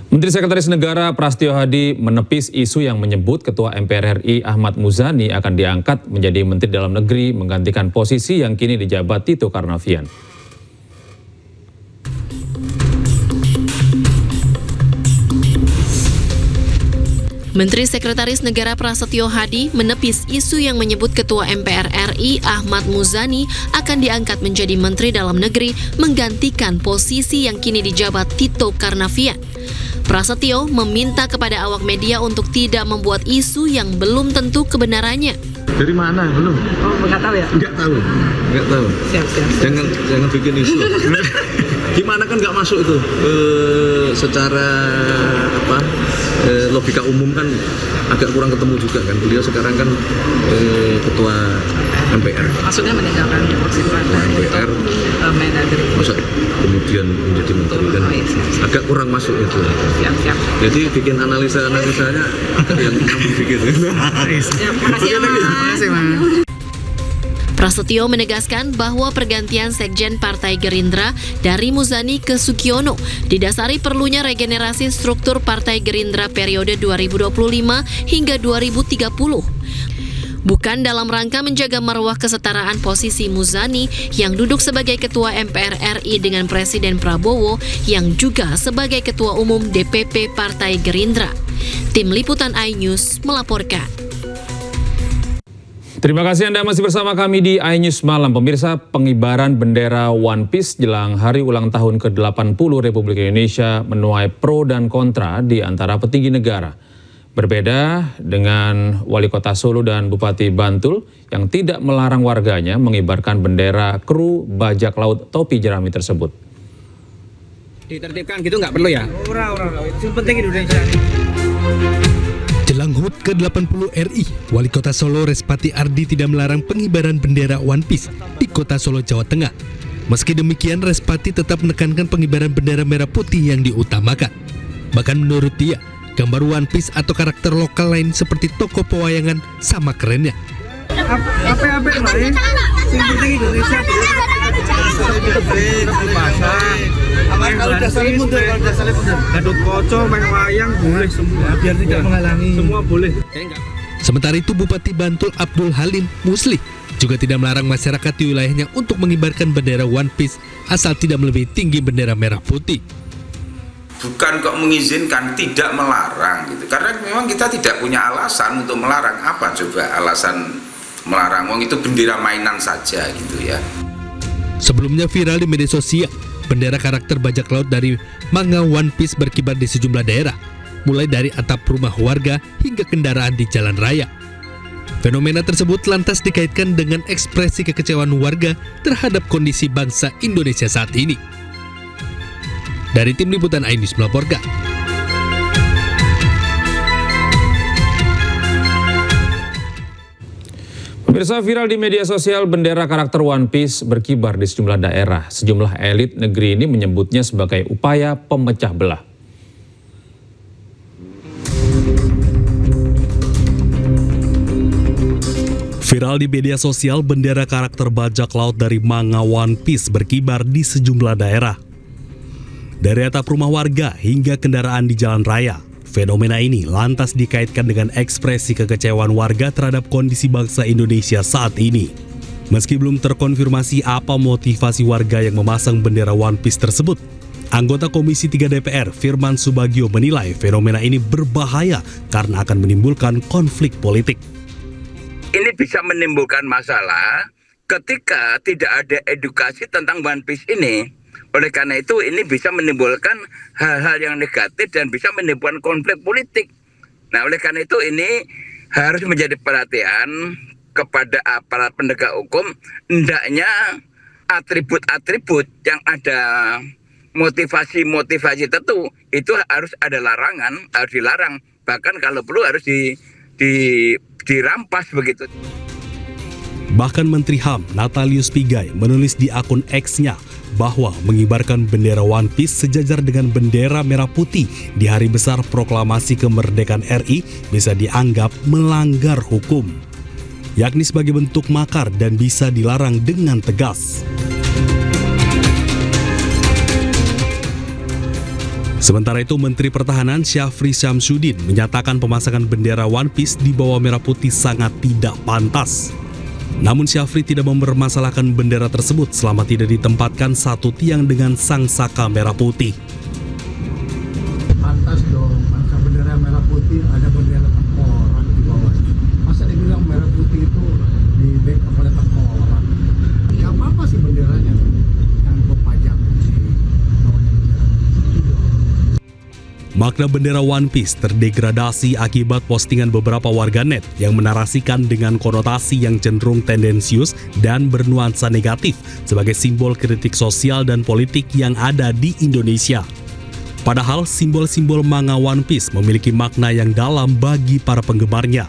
Menteri Sekretaris Negara Prasetyo Hadi menepis isu yang menyebut Ketua MPR RI Ahmad Muzani akan diangkat menjadi Menteri Dalam Negeri menggantikan posisi yang kini dijabat Tito Karnavian. Menteri Sekretaris Negara Prasetyo Hadi menepis isu yang menyebut Ketua MPR RI Ahmad Muzani akan diangkat menjadi Menteri Dalam Negeri menggantikan posisi yang kini dijabat Tito Karnavian. Prasetyo meminta kepada awak media untuk tidak membuat isu yang belum tentu kebenarannya. Dari mana? Belum? Oh, nggak tahu ya? Nggak tahu. Siap. Jangan bikin isu. Gimana kan nggak masuk itu? Secara logika umum kan agak kurang ketemu juga kan. Beliau sekarang kan ketua MPR. Maksudnya meninggalkan kursi MPR. Mendagri. Masa kemudian menjadi menteri kan agak kurang masuk itu. Siap. Jadi bikin analisanya agak yang nyambung dikit. Makasih, Mas. Prasetyo menegaskan bahwa pergantian Sekjen Partai Gerindra dari Muzani ke Sugiono didasari perlunya regenerasi struktur Partai Gerindra periode 2025 hingga 2030. Bukan dalam rangka menjaga marwah kesetaraan posisi Muzani yang duduk sebagai Ketua MPR RI dengan Presiden Prabowo yang juga sebagai Ketua Umum DPP Partai Gerindra. Tim Liputan iNews melaporkan. Terima kasih Anda masih bersama kami di iNews Malam. Pemirsa, pengibaran bendera One Piece jelang hari ulang tahun ke-80 Republik Indonesia menuai pro dan kontra di antara petinggi negara. Berbeda dengan Wali Kota Solo dan Bupati Bantul yang tidak melarang warganya mengibarkan bendera kru bajak laut topi jerami tersebut. Ditertibkan gitu nggak perlu ya? Orang. Yang penting Indonesia. Jelang HUT ke-80 RI, Wali Kota Solo Respati Ardi tidak melarang pengibaran bendera One Piece di Kota Solo, Jawa Tengah. Meski demikian, Respati tetap menekankan pengibaran bendera merah putih yang diutamakan. Bahkan menurut dia, gambar One Piece atau karakter lokal lain seperti tokoh pewayangan sama kerennya. Apa main? Yang penting Indonesia. Kalau udah saling mundur. Gadut kocok, main wayang boleh semua. Biar tidak menghalangi. Semua boleh. Sementara itu Bupati Bantul Abdul Halim Musli juga tidak melarang masyarakat di wilayahnya untuk mengibarkan bendera One Piece asal tidak melebihi tinggi bendera merah putih. Bukan kok mengizinkan, tidak melarang gitu. Karena memang kita tidak punya alasan untuk melarang. Apa coba alasan melarang? Wong itu bendera mainan saja gitu ya. Sebelumnya viral di media sosial, bendera karakter bajak laut dari manga One Piece berkibar di sejumlah daerah, mulai dari atap rumah warga hingga kendaraan di jalan raya. Fenomena tersebut lantas dikaitkan dengan ekspresi kekecewaan warga terhadap kondisi bangsa Indonesia saat ini. Dari Tim Liputan iNews melaporkan. Pemirsa, viral di media sosial bendera karakter One Piece berkibar di sejumlah daerah. Sejumlah elit negeri ini menyebutnya sebagai upaya pemecah belah. Viral di media sosial bendera karakter bajak laut dari manga One Piece berkibar di sejumlah daerah. Dari atap rumah warga hingga kendaraan di jalan raya. Fenomena ini lantas dikaitkan dengan ekspresi kekecewaan warga terhadap kondisi bangsa Indonesia saat ini. Meski belum terkonfirmasi apa motivasi warga yang memasang bendera One Piece tersebut, anggota Komisi 3 DPR Firman Subagio menilai fenomena ini berbahaya karena akan menimbulkan konflik politik. Ini bisa menimbulkan masalah ketika tidak ada edukasi tentang One Piece ini. Oleh karena itu ini bisa menimbulkan hal-hal yang negatif dan bisa menimbulkan konflik politik. Nah, oleh karena itu ini harus menjadi perhatian kepada aparat penegak hukum. Hendaknya atribut-atribut yang ada motivasi-motivasi tertentu itu harus ada larangan, harus dilarang. Bahkan kalau perlu harus dirampas begitu. Bahkan Menteri HAM Natalius Pigai menulis di akun X-nya bahwa mengibarkan bendera One Piece sejajar dengan bendera merah putih di hari besar proklamasi kemerdekaan RI bisa dianggap melanggar hukum, yakni sebagai bentuk makar dan bisa dilarang dengan tegas. Sementara itu, Menteri Pertahanan Syafri Syamsuddin menyatakan pemasangan bendera One Piece di bawah merah putih sangat tidak pantas. Namun Syafri tidak mempermasalahkan bendera tersebut selama tidak ditempatkan satu tiang dengan sangsaka merah putih. Pantas dong, masa bendera merah putih ada bendera tengkorak di bawahnya. Masa dibilang merah putih itu di backup oleh tengkorak? Ya apa sih benderanya? Yang pajak sih. Makna bendera One Piece terdegradasi akibat postingan beberapa warganet yang menarasikan dengan konotasi yang cenderung tendensius dan bernuansa negatif sebagai simbol kritik sosial dan politik yang ada di Indonesia. Padahal simbol-simbol manga One Piece memiliki makna yang dalam bagi para penggemarnya.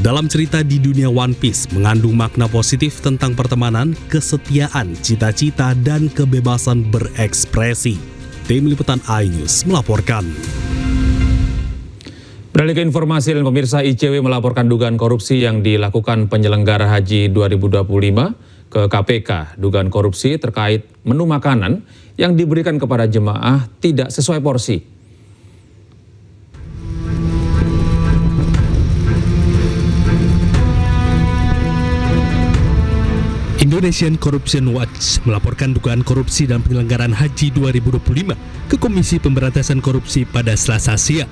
Dalam cerita di dunia One Piece mengandung makna positif tentang pertemanan, kesetiaan, cita-cita, dan kebebasan berekspresi. Tim Liputan iNews melaporkan. Beralih ke informasi lain, pemirsa, ICW melaporkan dugaan korupsi yang dilakukan penyelenggara haji 2025 ke KPK. Dugaan korupsi terkait menu makanan yang diberikan kepada jemaah tidak sesuai porsi. Indonesian Corruption Watch melaporkan dugaan korupsi dalam penyelenggaraan haji 2025 ke Komisi Pemberantasan Korupsi pada Selasa siang.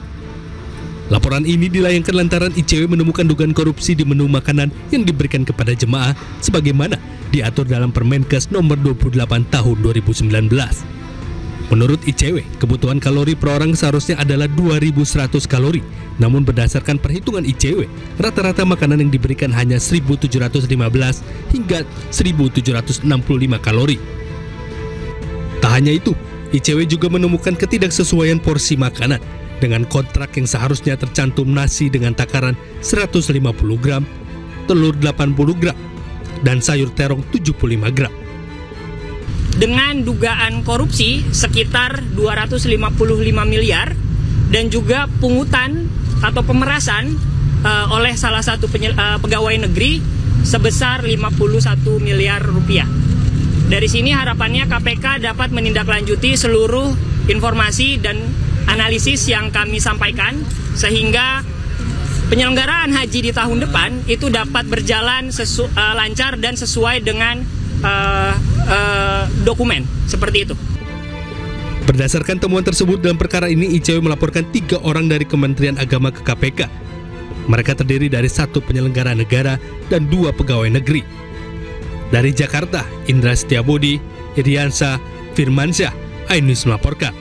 Laporan ini dilayangkan lantaran ICW menemukan dugaan korupsi di menu makanan yang diberikan kepada jemaah sebagaimana diatur dalam Permenkes nomor 28 tahun 2019. Menurut ICW, kebutuhan kalori per orang seharusnya adalah 2.100 kalori. Namun berdasarkan perhitungan ICW, rata-rata makanan yang diberikan hanya 1.715 hingga 1.765 kalori. Tak hanya itu, ICW juga menemukan ketidaksesuaian porsi makanan dengan kontrak yang seharusnya tercantum nasi dengan takaran 150 gram, telur 80 gram, dan sayur terong 75 gram. Dengan dugaan korupsi sekitar 255 miliar dan juga pungutan atau pemerasan oleh salah satu pegawai negeri sebesar 51 miliar rupiah. Dari sini harapannya KPK dapat menindaklanjuti seluruh informasi dan analisis yang kami sampaikan sehingga penyelenggaraan haji di tahun depan itu dapat berjalan lancar dan sesuai dengan dokumen seperti itu. Berdasarkan temuan tersebut dalam perkara ini, ICW melaporkan 3 orang dari Kementerian Agama ke KPK. Mereka terdiri dari 1 penyelenggara negara dan 2 pegawai negeri. Dari Jakarta, Indra Setiabudi, Iriansa, Firmansyah, iNews melaporkan.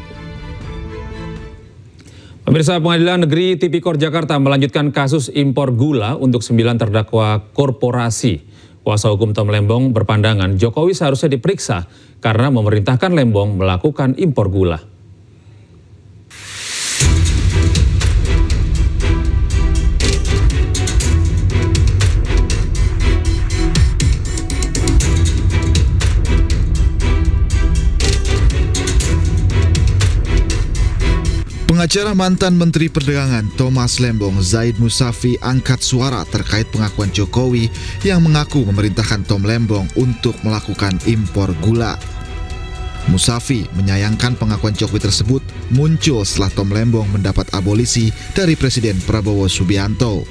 Pemirsa, Pengadilan Negeri Tipikor Jakarta melanjutkan kasus impor gula untuk 9 terdakwa korporasi. Kuasa hukum Tom Lembong berpandangan Jokowi seharusnya diperiksa karena memerintahkan Lembong melakukan impor gula. Pengacara mantan Menteri Perdagangan Thomas Lembong, Zaid Musafi, angkat suara terkait pengakuan Jokowi yang mengaku memerintahkan Tom Lembong untuk melakukan impor gula. Musafi menyayangkan pengakuan Jokowi tersebut muncul setelah Tom Lembong mendapat abolisi dari Presiden Prabowo Subianto.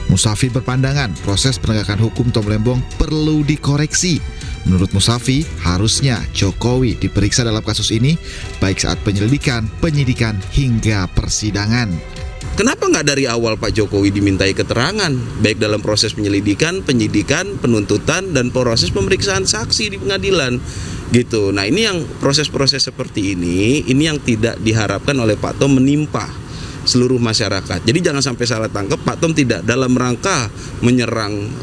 Musafi berpandangan proses penegakan hukum Tom Lembong perlu dikoreksi. Menurut Musafi, harusnya Jokowi diperiksa dalam kasus ini, baik saat penyelidikan, penyidikan, hingga persidangan. Kenapa nggak dari awal Pak Jokowi dimintai keterangan, baik dalam proses penyelidikan, penyidikan, penuntutan, dan proses pemeriksaan saksi di pengadilan, gitu. Nah, ini yang proses-proses seperti ini yang tidak diharapkan oleh Pak Tom menimpa seluruh masyarakat. Jadi jangan sampai salah tangkap, Pak Tom tidak dalam rangka menyerang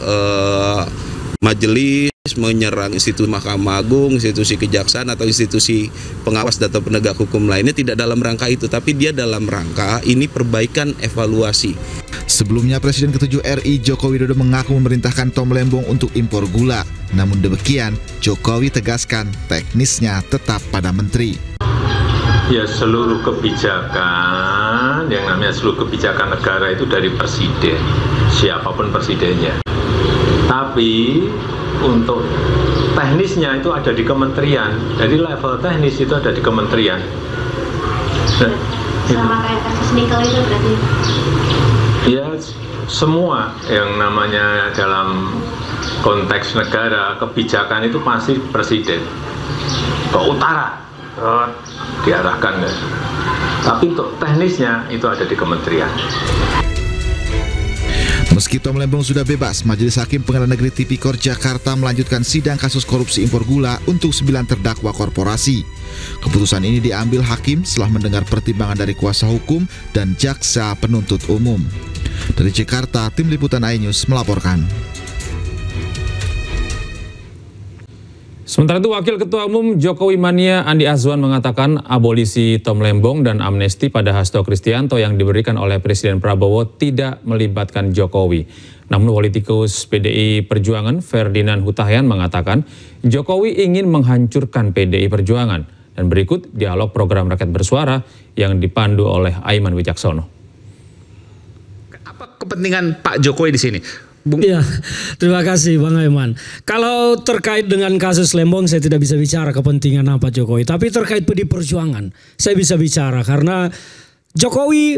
majelis, menyerang institusi Mahkamah Agung, institusi kejaksaan atau institusi pengawas atau penegak hukum lainnya, tidak dalam rangka itu, tapi dia dalam rangka ini perbaikan evaluasi. Sebelumnya Presiden ke-7 RI Joko Widodo mengaku memerintahkan Tom Lembong untuk impor gula. Namun demikian, Jokowi tegaskan teknisnya tetap pada menteri. Ya, seluruh kebijakan, yang namanya seluruh kebijakan negara itu dari presiden, siapapun presidennya. Tapi untuk teknisnya itu ada di kementerian, jadi level teknis itu ada di kementerian. sama kayak kasus nikel itu berarti? Ya, semua yang namanya dalam konteks negara, kebijakan itu pasti presiden ke utara diarahkan. Tapi untuk teknisnya itu ada di kementerian. Meski Tom Lembong sudah bebas, Majelis Hakim Pengadilan Negeri Tipikor Jakarta melanjutkan sidang kasus korupsi impor gula untuk 9 terdakwa korporasi. Keputusan ini diambil hakim setelah mendengar pertimbangan dari kuasa hukum dan jaksa penuntut umum. Dari Jakarta, Tim Liputan iNews melaporkan. Sementara itu, Wakil Ketua Umum Jokowi Mania Andi Azwan mengatakan abolisi Tom Lembong dan amnesti pada Hasto Kristianto yang diberikan oleh Presiden Prabowo tidak melibatkan Jokowi. Namun politikus PDI Perjuangan Ferdinand Hutahian mengatakan Jokowi ingin menghancurkan PDI Perjuangan. Dan berikut dialog program Rakyat Bersuara yang dipandu oleh Aiman Wijaksono. Apa kepentingan Pak Jokowi di sini? Ya, terima kasih Bang Aiman. Kalau terkait dengan kasus Lembong saya tidak bisa bicara kepentingan apa Jokowi. Tapi terkait PDI Perjuangan saya bisa bicara karena Jokowi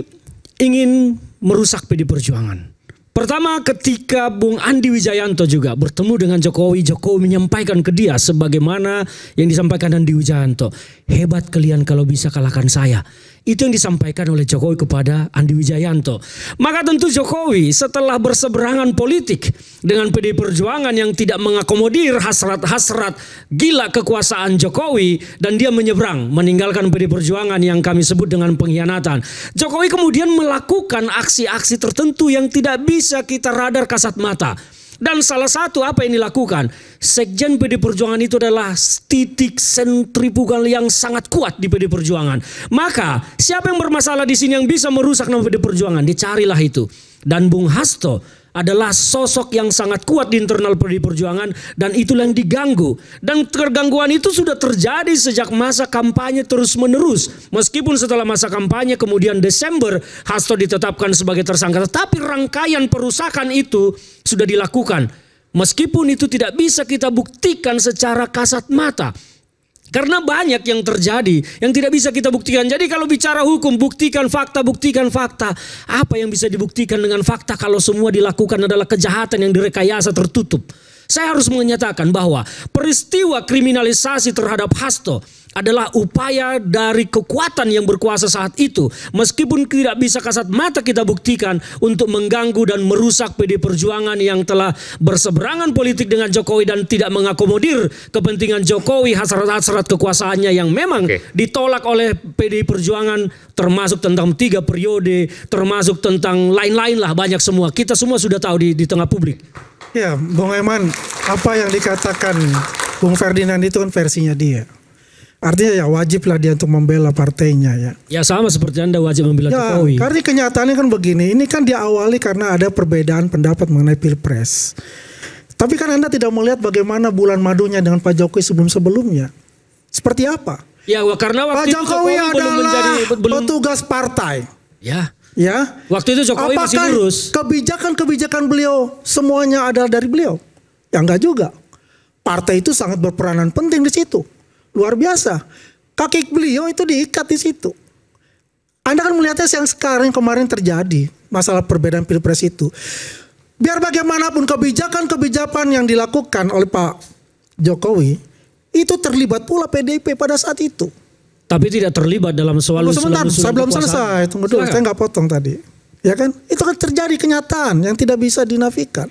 ingin merusak PDI Perjuangan. Pertama ketika Bung Andi Wijayanto juga bertemu dengan Jokowi, Jokowi menyampaikan ke dia sebagaimana yang disampaikan Andi Wijayanto. Hebat kalian kalau bisa kalahkan saya. Itu yang disampaikan oleh Jokowi kepada Andi Wijayanto. Maka tentu Jokowi setelah berseberangan politik dengan PDI Perjuangan yang tidak mengakomodir hasrat-hasrat gila kekuasaan Jokowi dan dia menyeberang meninggalkan PDI Perjuangan yang kami sebut dengan pengkhianatan. Jokowi kemudian melakukan aksi-aksi tertentu yang tidak bisa kita radar kasat mata. Dan salah satu apa yang dilakukan, Sekjen PDI Perjuangan itu adalah titik sentrifugal yang sangat kuat di PDI Perjuangan. Maka siapa yang bermasalah di sini yang bisa merusak nama PDI Perjuangan, dicarilah itu. Dan Bung Hasto adalah sosok yang sangat kuat di internal PDI Perjuangan dan itulah yang diganggu. Dan kegangguan itu sudah terjadi sejak masa kampanye terus-menerus. Meskipun setelah masa kampanye kemudian Desember Hasto ditetapkan sebagai tersangka, tetapi rangkaian perusakan itu sudah dilakukan. Meskipun itu tidak bisa kita buktikan secara kasat mata. Karena banyak yang terjadi yang tidak bisa kita buktikan. Jadi kalau bicara hukum, buktikan fakta, buktikan fakta. Apa yang bisa dibuktikan dengan fakta kalau semua dilakukan adalah kejahatan yang direkayasa tertutup? Saya harus menyatakan bahwa peristiwa kriminalisasi terhadap Hasto adalah upaya dari kekuatan yang berkuasa saat itu. Meskipun tidak bisa kasat mata kita buktikan untuk mengganggu dan merusak PDI Perjuangan yang telah berseberangan politik dengan Jokowi dan tidak mengakomodir kepentingan Jokowi, hasrat-hasrat kekuasaannya yang memang ditolak oleh PDI Perjuangan, termasuk tentang 3 periode, termasuk tentang lain-lain lah, banyak semua. Kita semua sudah tahu di tengah publik. Ya, Bung Aiman, apa yang dikatakan Bung Ferdinand itu kan versinya dia. Artinya ya wajiblah dia untuk membela partainya ya. Ya sama seperti Anda wajib membela Jokowi. Karena kenyataannya kan begini, ini kan diawali karena ada perbedaan pendapat mengenai Pilpres. Tapi kan Anda tidak melihat bagaimana bulan madunya dengan Pak Jokowi sebelum-sebelumnya. Seperti apa? Ya karena waktu Pak Jokowi adalah petugas partai. Ya. Ya. Waktu itu Jokowi masih lurus. Kebijakan-kebijakan beliau semuanya adalah dari beliau? Ya enggak juga. Partai itu sangat berperanan penting di situ. Luar biasa. Kaki beliau itu diikat di situ. Anda kan melihatnya yang sekarang kemarin terjadi. Masalah perbedaan Pilpres itu. Biar bagaimanapun kebijakan-kebijakan yang dilakukan oleh Pak Jokowi. Itu terlibat pula PDIP pada saat itu. Tapi tidak terlibat dalam soal sebentar, saya belum selesai. Tunggu dulu, saya nggak potong tadi. Ya kan? Itu kan terjadi kenyataan yang tidak bisa dinafikan.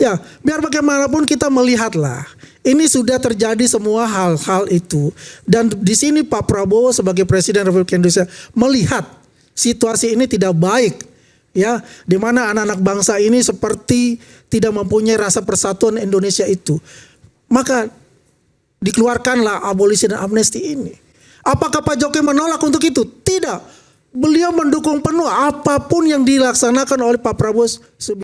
Ya, biar bagaimanapun kita melihatlah. Ini sudah terjadi semua hal-hal itu. Dan di sini Pak Prabowo sebagai Presiden Republik Indonesia melihat situasi ini tidak baik. Ya, di mana anak-anak bangsa ini seperti tidak mempunyai rasa persatuan Indonesia itu. Maka dikeluarkanlah abolisi dan amnesti ini. Apakah Pak Jokowi menolak untuk itu? Tidak. Beliau mendukung penuh apapun yang dilaksanakan oleh Pak Prabowo.